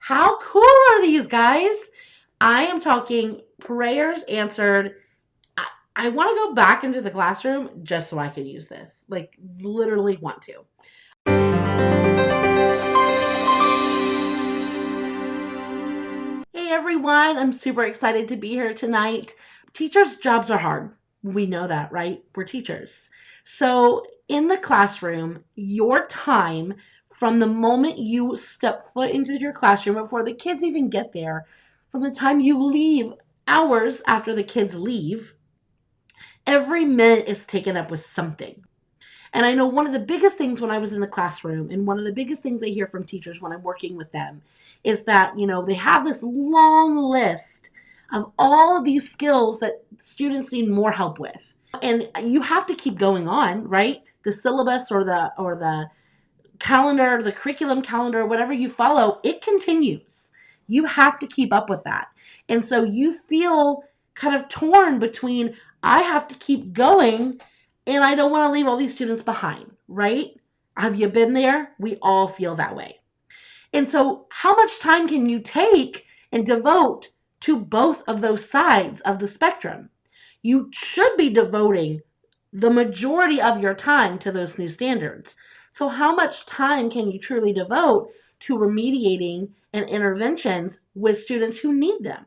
How cool are these guys? I am talking prayers answered. I want to go back into the classroom just so I could use this. Like, literally want to. Hey everyone, I'm super excited to be here tonight. Teachers' jobs are hard. We know that, right? We're teachers. So, in the classroom, your time from the moment you step foot into your classroom before the kids even get there, from the time you leave, hours after the kids leave, every minute is taken up with something. And I know one of the biggest things when I was in the classroom, and one of the biggest things I hear from teachers when I'm working with them, is that, they have this long list of all of these skills that students need more help with. And you have to keep going on, right? The syllabus or the calendar, the curriculum calendar, whatever you follow, it continues. You have to keep up with that. And so you feel kind of torn between, I have to keep going and I don't want to leave all these students behind, right? Have you been there? We all feel that way. And so how much time can you take and devote to both of those sides of the spectrum? You should be devoting the majority of your time to those new standards. So how much time can you truly devote to remediating and interventions with students who need them?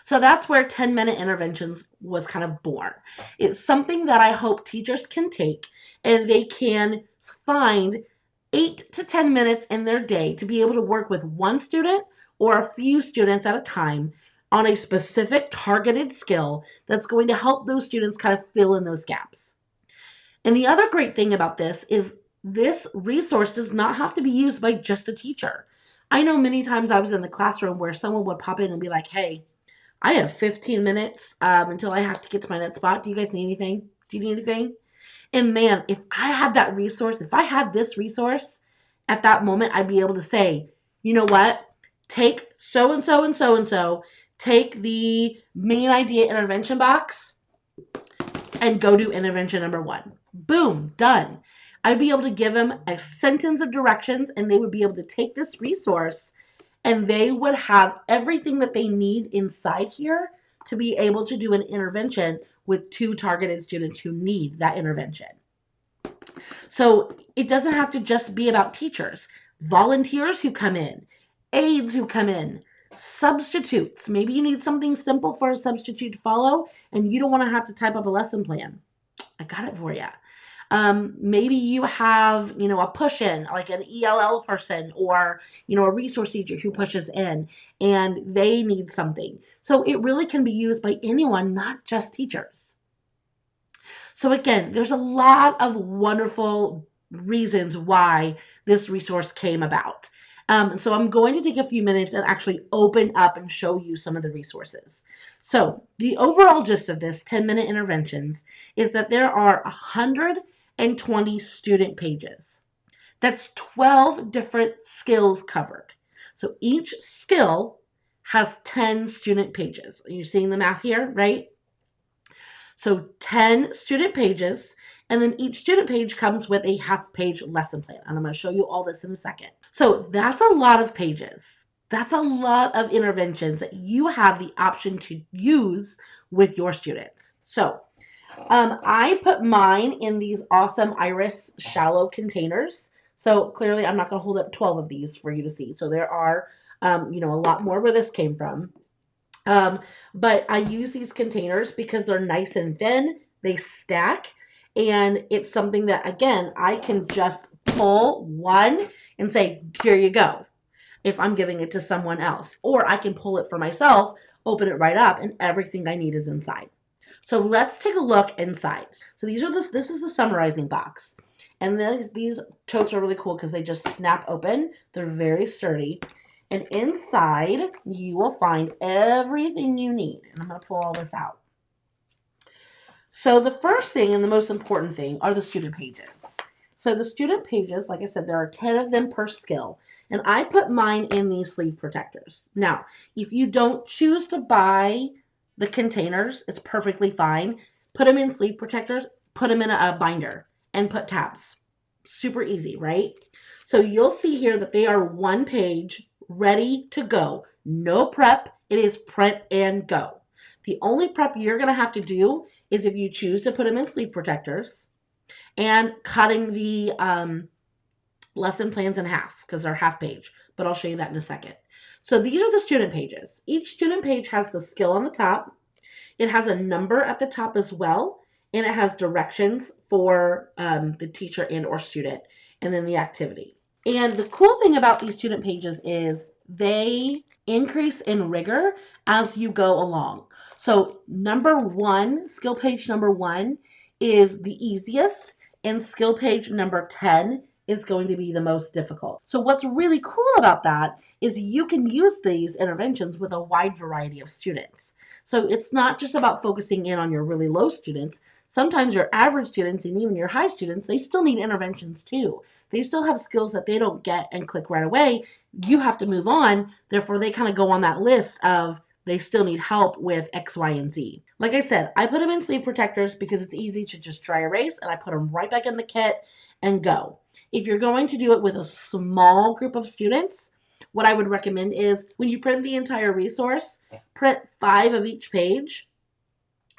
So that's where 10-minute interventions was kind of born. It's something that I hope teachers can take and they can find 8 to 10 minutes in their day to be able to work with one student or a few students at a time on a specific targeted skill that's going to help those students kind of fill in those gaps. And the other great thing about this is this resource does not have to be used by just the teacher. I know many times I was in the classroom where someone would pop in and be like, hey, I have 15 minutes until I have to get to my next spot. Do you guys need anything? Do you need anything? And man, if I had that resource, if I had this resource at that moment, I'd be able to say, you know what? Take so-and-so and so-and-so, take the main idea intervention box and go do intervention number 1. Boom, done. I'd be able to give them a sentence of directions and they would be able to take this resource and they would have everything that they need inside here to be able to do an intervention with 2 targeted students who need that intervention. So it doesn't have to just be about teachers. Volunteers who come in, aides who come in, substitutes. Maybe you need something simple for a substitute to follow and you don't want to have to type up a lesson plan. I got it for you. Maybe you have, a push-in, like an ELL person or, a resource teacher who pushes in and they need something. So it really can be used by anyone, not just teachers. So again, there's a lot of wonderful reasons why this resource came about. So I'm going to take a few minutes and actually open up and show you some of the resources. So the overall gist of this 10-minute interventions is that there are 120 student pages. That's 12 different skills covered. So each skill has 10 student pages. Are you seeing the math here, right? So 10 student pages, and then each student page comes with a half-page lesson plan. And I'm going to show you all this in a second. So that's a lot of pages. That's a lot of interventions that you have the option to use with your students. So I put mine in these awesome iris shallow containers. So clearly I'm not going to hold up 12 of these for you to see. So there are, a lot more where this came from. But I use these containers because they're nice and thin, they stack, and it's something that, again, I can just pull one and say, here you go, if I'm giving it to someone else. Or I can pull it for myself, open it right up, and everything I need is inside. So let's take a look inside. So this is the summarizing box. And these totes are really cool because they just snap open. They're very sturdy. And inside, you will find everything you need. And I'm going to pull all this out. So the first thing and the most important thing are the student pages. So the student pages, like I said, there are 10 of them per skill. And I put mine in these sleeve protectors. Now, if you don't choose to buy the containers, it's perfectly fine. Put them in sleeve protectors, put them in a binder, and put tabs. Super easy, right? So you'll see here that they are 1 page ready to go. No prep. It is print and go. The only prep you're going to have to do is if you choose to put them in sleeve protectors and cutting the lesson plans in half because they're half page, but I'll show you that in a second. So these are the student pages. Each student page has the skill on the top. It has a number at the top as well, and it has directions for the teacher and or student, and then the activity. And the cool thing about these student pages is they increase in rigor as you go along. So number one, skill page number 1 is the easiest, and skill page number 10 is going to be the most difficult. So what's really cool about that is you can use these interventions with a wide variety of students. So it's not just about focusing in on your really low students. Sometimes your average students and even your high students, they still need interventions too. They still have skills that they don't get and click right away. You have to move on. Therefore, they kind of go on that list of they still need help with X, Y, and Z. Like I said, I put them in sleeve protectors because it's easy to just dry erase, and I put them right back in the kit and go. If you're going to do it with a small group of students, what I would recommend is when you print the entire resource, print 5 of each page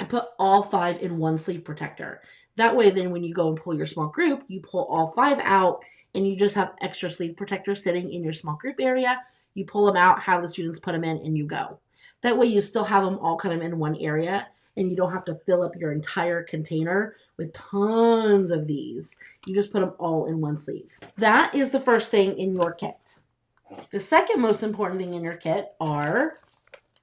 and put all 5 in one sleeve protector. That way, then when you go and pull your small group, you pull all 5 out and you just have extra sleeve protectors sitting in your small group area. You pull them out, have the students put them in, and you go. That way you still have them all kind of in one area, and you don't have to fill up your entire container with tons of these. You just put them all in one sleeve. That is the first thing in your kit. The second most important thing in your kit are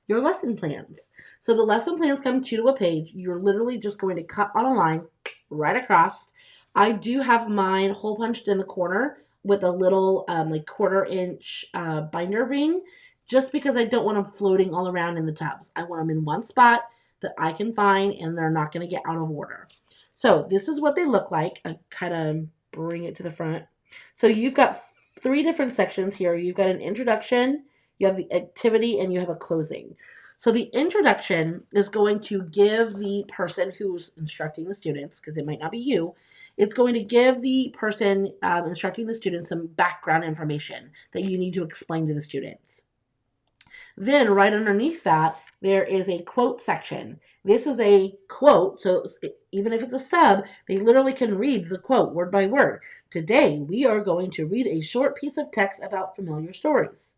your lesson plans. So the lesson plans come 2 to a page. You're literally just going to cut on a line right across. I do have mine hole punched in the corner with a little like 1/4-inch binder ring, just because I don't want them floating all around in the tubs. I want them in one spot that I can find and they're not going to get out of order. So this is what they look like. I kind of bring it to the front. So you've got 3 different sections here. You've got an introduction, you have the activity, and you have a closing. So the introduction is going to give the person who's instructing the students, because it might not be you, it's going to give the person instructing the students some background information that you need to explain to the students. Then right underneath that, there is a quote section. This is a quote, so even if it's a sub, they literally can read the quote word by word. Today, we are going to read a short piece of text about familiar stories.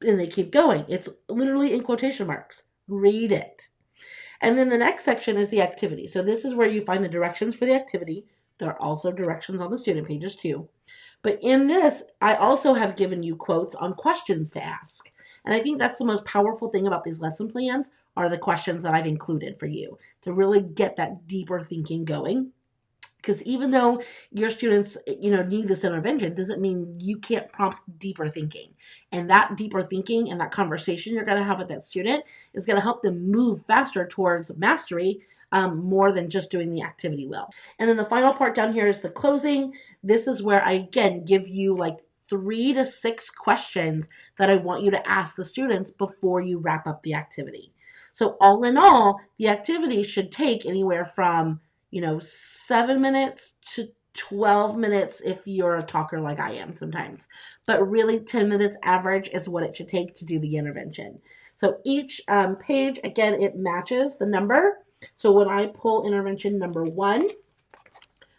And they keep going. It's literally in quotation marks. Read it. And then the next section is the activity. So this is where you find the directions for the activity. There are also directions on the student pages too. But in this, I also have given you quotes on questions to ask. And I think that's the most powerful thing about these lesson plans are the questions that I've included for you to really get that deeper thinking going. Because even though your students, need this intervention, doesn't mean you can't prompt deeper thinking. And that deeper thinking and that conversation you're going to have with that student is going to help them move faster towards mastery, more than just doing the activity well. And then the final part down here is the closing. This is where I, again, give you like 3 to 6 questions that I want you to ask the students before you wrap up the activity. So all in all, the activity should take anywhere from 7 minutes to 12 minutes if you're a talker like I am sometimes. But really 10 minutes average is what it should take to do the intervention. So each page, again, it matches the number. So when I pull intervention number 1,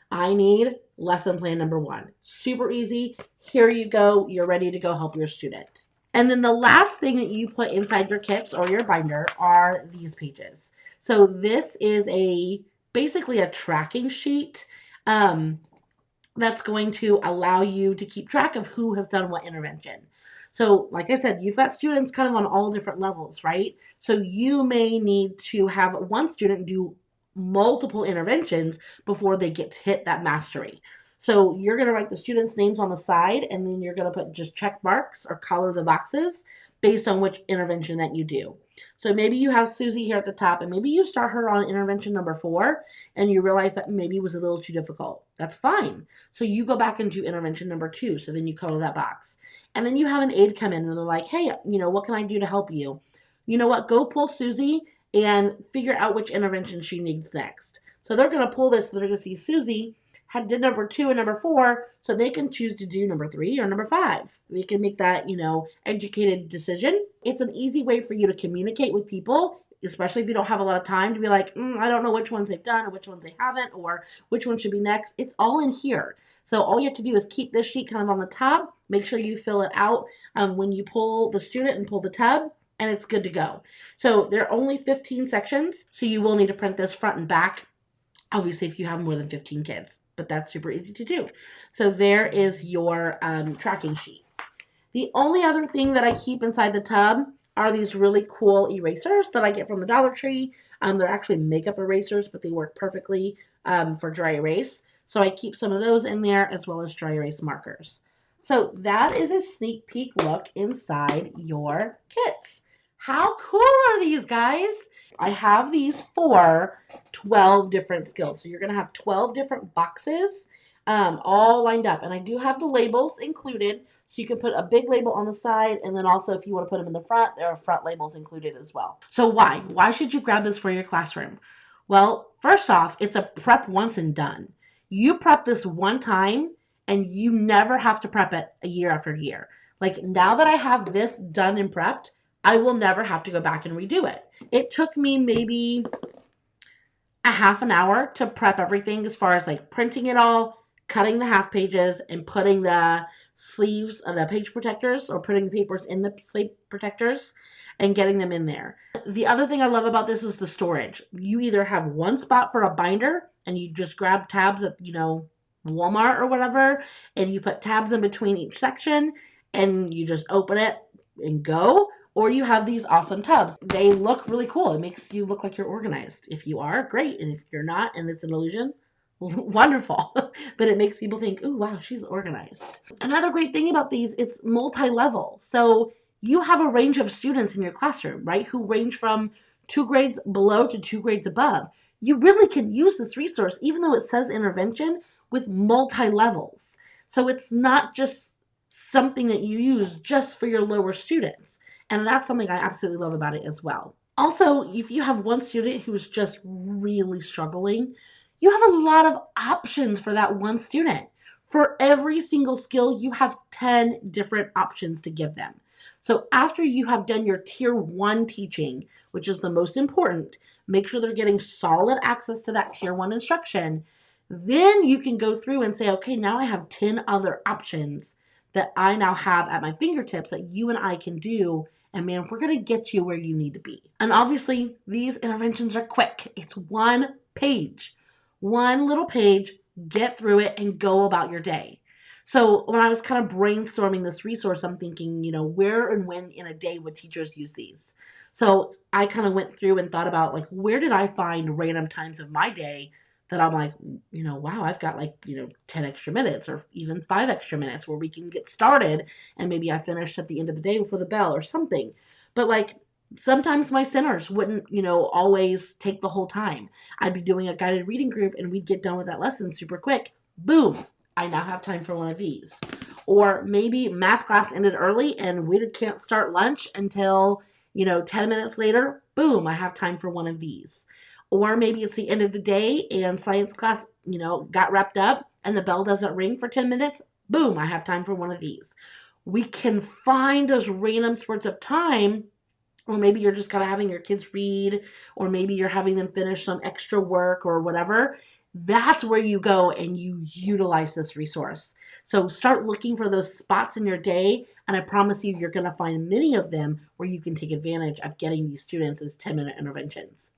I need lesson plan number 1. Super easy. Here you go. You're ready to go help your student. And then the last thing that you put inside your kits or your binder are these pages. So this is basically a tracking sheet that's going to allow you to keep track of who has done what intervention. So like I said, you've got students kind of on all different levels, right? So you may need to have one student do multiple interventions before they get to hit that mastery. So you're going to write the students' names on the side, and then you're going to put just check marks or color the boxes based on which intervention that you do. So maybe you have Susie here at the top, and maybe you start her on intervention number 4, and you realize that maybe it was a little too difficult. That's fine. So you go back and do intervention number 2, so then you color that box. And then you have an aide come in, and they're like, hey, what can I do to help you? You know what? Go pull Susie and figure out which intervention she needs next. So they're going to pull this, so they're going to see Susie did number 2 and number 4, so they can choose to do number 3 or number 5. They can make that, educated decision. It's an easy way for you to communicate with people, especially if you don't have a lot of time to be like, I don't know which ones they've done or which ones they haven't or which one should be next. It's all in here. So all you have to do is keep this sheet kind of on the top. Make sure you fill it out when you pull the student and pull the tab, and it's good to go. So there are only 15 sections, so you will need to print this front and back, obviously if you have more than 15 kids, but that's super easy to do. So there is your tracking sheet. The only other thing that I keep inside the tub are these really cool erasers that I get from the Dollar Tree. They're actually makeup erasers, but they work perfectly for dry erase. So I keep some of those in there as well as dry erase markers. So that is a sneak peek look inside your kits. How cool are these, guys? I have these for 12 different skills. So you're going to have 12 different boxes all lined up. And I do have the labels included. So you can put a big label on the side, and then also if you want to put them in the front, there are front labels included as well. So why? Why should you grab this for your classroom? Well, first off, it's a prep once and done. You prep this one time, and you never have to prep it a year after year. Like now that I have this done and prepped, I will never have to go back and redo it. It took me maybe a half an hour to prep everything as far as like printing it all, cutting the half pages, and putting the sleeves of the page protectors or putting the papers in the sleeve protectors and getting them in there. The other thing I love about this is the storage. You either have one spot for a binder and you just grab tabs at, Walmart or whatever, and you put tabs in between each section and you just open it and go. Or you have these awesome tubs. They look really cool. It makes you look like you're organized. If you are, great. And if you're not and it's an illusion, wonderful. But it makes people think, oh, wow, she's organized. Another great thing about these, it's multi-level. So you have a range of students in your classroom, right, who range from 2 grades below to 2 grades above. You really can use this resource, even though it says intervention, with multi-levels. So it's not just something that you use just for your lower students. And that's something I absolutely love about it as well. Also, if you have one student who's just really struggling, you have a lot of options for that one student. For every single skill, you have 10 different options to give them. So after you have done your tier 1 teaching, which is the most important, make sure they're getting solid access to that tier 1 instruction. Then you can go through and say, okay, now I have 10 other options that I now have at my fingertips that you and I can do. And man, we're going to get you where you need to be. And obviously, these interventions are quick. It's one page. One little page, get through it, and go about your day. So when I was kind of brainstorming this resource, I'm thinking, where and when in a day would teachers use these? So I kind of went through and thought about, like, where did I find random times of my day that I'm like, wow, I've got 10 extra minutes or even 5 extra minutes where we can get started, and maybe I finished at the end of the day before the bell or something. But sometimes my centers wouldn't, always take the whole time. I'd be doing a guided reading group and we'd get done with that lesson super quick. Boom, I now have time for one of these. Or maybe math class ended early and we can't start lunch until, 10 minutes later. Boom, I have time for one of these. Or maybe it's the end of the day and science class, got wrapped up and the bell doesn't ring for 10 minutes. Boom, I have time for one of these. We can find those random spurts of time, or maybe you're just kind of having your kids read, or maybe you're having them finish some extra work or whatever. That's where you go and you utilize this resource. So start looking for those spots in your day, and I promise you're going to find many of them where you can take advantage of getting these students as 10-minute interventions.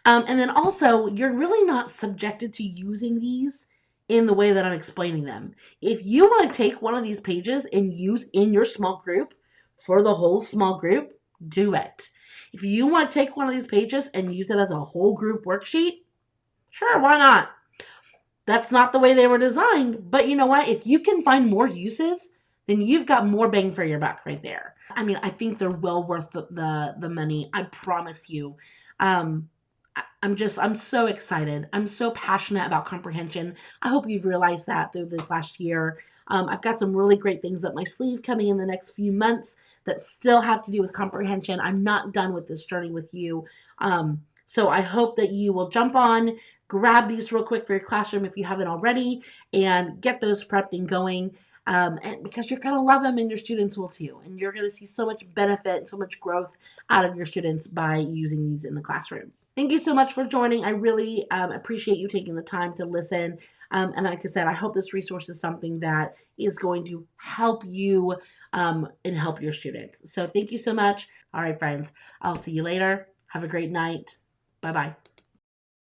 And then also, you're really not subjected to using these in the way that I'm explaining them. If you want to take one of these pages and use in your small group for the whole small group, do it. If you want to take one of these pages and use it as a whole group worksheet, sure, why not? That's not the way they were designed, but you know what? If you can find more uses, then you've got more bang for your buck right there. I mean, I think they're well worth the money. I promise you. I'm so excited. I'm so passionate about comprehension. I hope you've realized that through this last year. I've got some really great things up my sleeve coming in the next few months that still have to do with comprehension. I'm not done with this journey with you. So I hope that you will jump on, grab these real quick for your classroom if you haven't already, and get those prepped and going. And because you're going to love them and your students will too. And you're going to see so much benefit and so much growth out of your students by using these in the classroom. Thank you so much for joining. I really appreciate you taking the time to listen. And like I said, I hope this resource is something that is going to help you and help your students. So thank you so much. All right, friends, I'll see you later. Have a great night. Bye-bye.